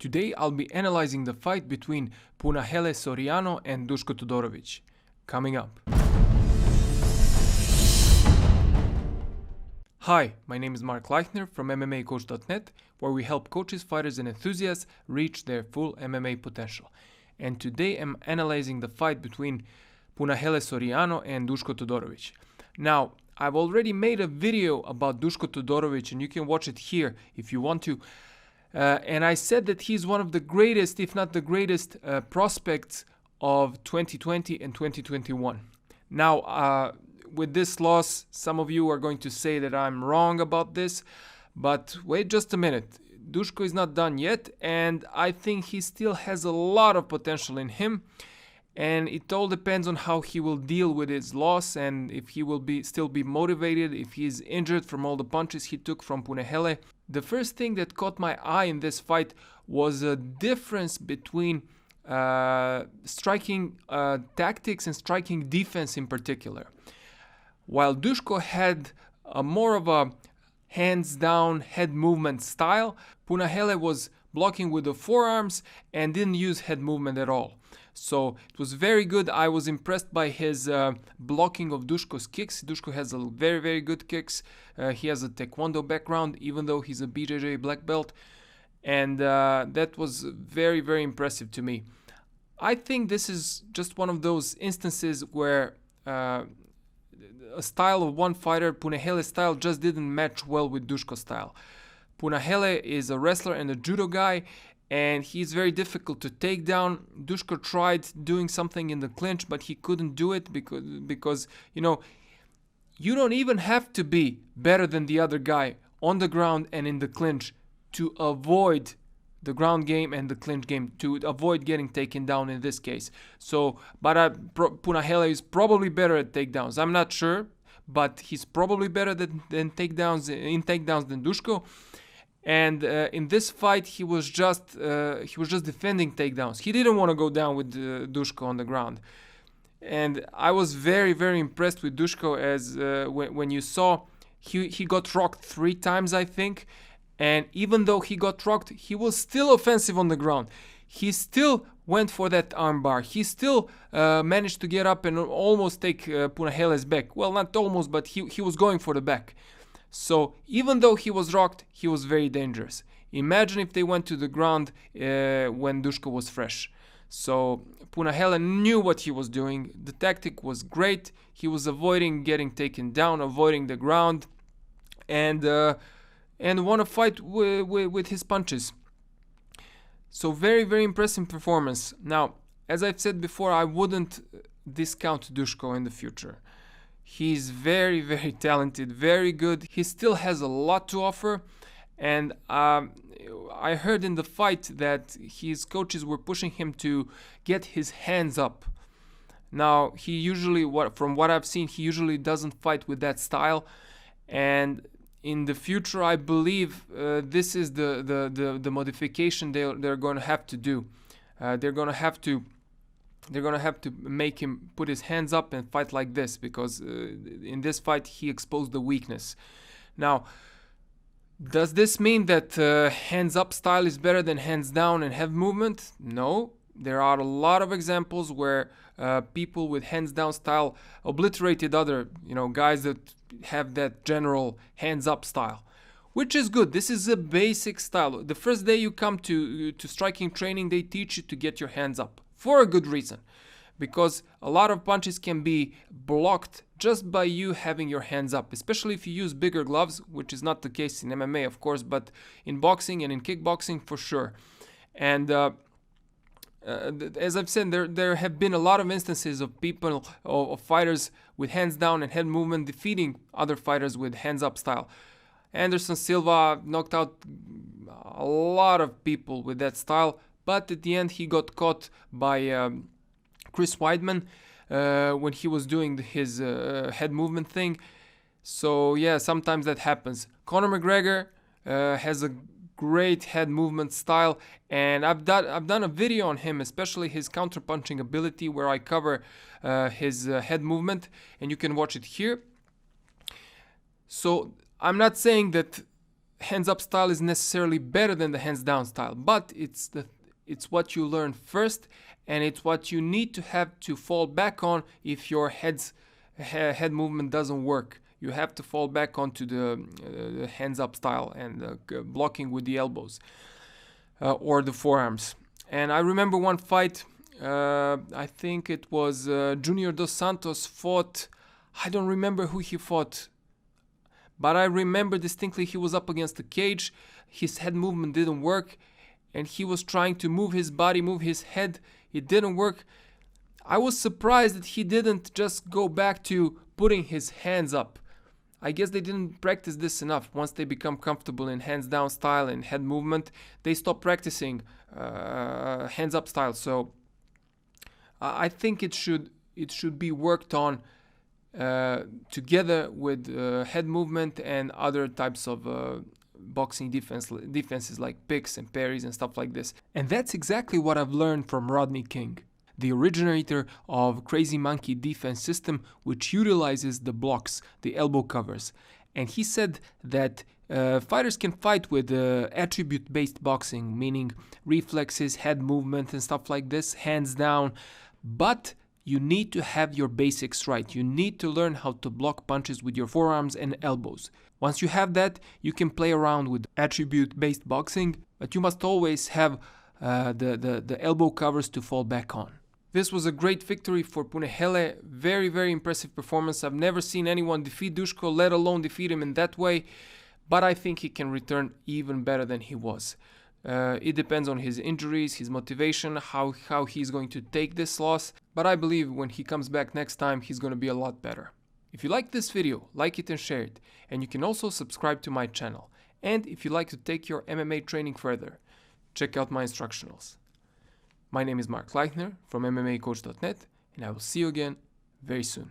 Today I'll be analyzing the fight between Punahele Soriano and Dusko Todorovic. Coming up. Hi, my name is Mark Leichner from MMAcoach.net, where we help coaches, fighters and enthusiasts reach their full MMA potential. And today I'm analyzing the fight between Punahele Soriano and Dusko Todorovic. Now, I've already made a video about Dusko Todorovic, and you can watch it here if you want to. And I said that he's one of the greatest, if not the greatest, prospects of 2020 and 2021. Now, with this loss, some of you are going to say that I'm wrong about this, but wait just a minute. Dusko is not done yet, and I think he still has a lot of potential in him. And it all depends on how he will deal with his loss and if he will still be motivated, if he's injured from all the punches he took from Punahele. The first thing that caught my eye in this fight was a difference between striking tactics and striking defense in particular. While Dusko had more of a hands-down head movement style, Punahele was blocking with the forearms and didn't use head movement at all. So it was very good. I was impressed by his blocking of Dusko's kicks. Dusko has a very, very good kicks. He has a taekwondo background, even though he's a BJJ black belt. And that was very, very impressive to me. I think this is just one of those instances where a style of one fighter, Punahele's style, just didn't match well with Dusko's style. Punahele is a wrestler and a judo guy, and he's very difficult to take down. Dusko tried doing something in the clinch, but he couldn't do it because you don't even have to be better than the other guy on the ground and in the clinch to avoid the ground game and the clinch game, to avoid getting taken down in this case. So, but Punahele is probably better at takedowns. I'm not sure, but he's probably better than takedowns than Dusko. And in this fight, he was just defending takedowns. He didn't want to go down with Dusko on the ground. And I was very, very impressed with Dusko as when you saw he got rocked 3 times, I think. And even though he got rocked, he was still offensive on the ground. He still went for that armbar. He still managed to get up and almost take Punahele's back. Well, not almost, but he was going for the back. So even though he was rocked, he was very dangerous. Imagine if they went to the ground when Dusko was fresh. So Punahele knew what he was doing. The tactic was great. He was avoiding getting taken down, avoiding the ground, and won a fight with his punches. So very, very impressive performance. Now, as I've said before, I wouldn't discount Dusko in the future. He's very, very talented, very good. He still has a lot to offer. And I heard in the fight that his coaches were pushing him to get his hands up. Now, he usually, from what I've seen, he usually doesn't fight with that style. And in the future, I believe this is the modification they're going to have to do. They're going to have to make him put his hands up and fight like this, because in this fight he exposed the weakness. Now, does this mean that hands up style is better than hands down and head movement? No. There are a lot of examples where people with hands down style obliterated other guys that have that general hands up style, which is good. This is a basic style. The first day you come to striking training, they teach you to get your hands up for a good reason, because a lot of punches can be blocked just by you having your hands up, especially if you use bigger gloves, which is not the case in MMA, of course, but in boxing and in kickboxing for sure. And as I've said, there have been a lot of instances of people, of fighters with hands down and head movement defeating other fighters with hands up style. Anderson Silva knocked out a lot of people with that style, but at the end he got caught by Chris Weidman when he was doing his head movement thing. So yeah, sometimes that happens. Conor McGregor has a great head movement style, and I've done a video on him, especially his counter-punching ability, where I cover his head movement, and you can watch it here. So I'm not saying that hands up style is necessarily better than the hands down style, but it's what you learn first, and it's what you need to have to fall back on if your head movement doesn't work. You have to fall back onto the hands up style and blocking with the elbows or the forearms. And I remember one fight, I think it was Junior Dos Santos fought, I don't remember who he fought, but I remember distinctly he was up against the cage, his head movement didn't work, and he was trying to move his body, move his head, it didn't work. I was surprised that he didn't just go back to putting his hands up. I guess they didn't practice this enough. Once they become comfortable in hands down style and head movement, they stop practicing hands up style. So I think it should be worked on together with head movement and other types of boxing defenses like picks and parries and stuff like this. And that's exactly what I've learned from Rodney King, the originator of Crazy Monkey defense system, which utilizes the blocks, the elbow covers. And he said that fighters can fight with attribute-based boxing, meaning reflexes, head movement and stuff like this, hands down, but you need to have your basics right. You need to learn how to block punches with your forearms and elbows. Once you have that, you can play around with attribute-based boxing, but you must always have the elbow covers to fall back on. This was a great victory for Punahele. Very, very impressive performance. I've never seen anyone defeat Dusko, let alone defeat him in that way, but I think he can return even better than he was. It depends on his injuries, his motivation, how he's going to take this loss, but I believe when he comes back next time, he's going to be a lot better. If you like this video, like it and share it, and you can also subscribe to my channel. And if you like to take your MMA training further, check out my instructionals. My name is Mark Leichner from MMAcoach.net, and I will see you again very soon.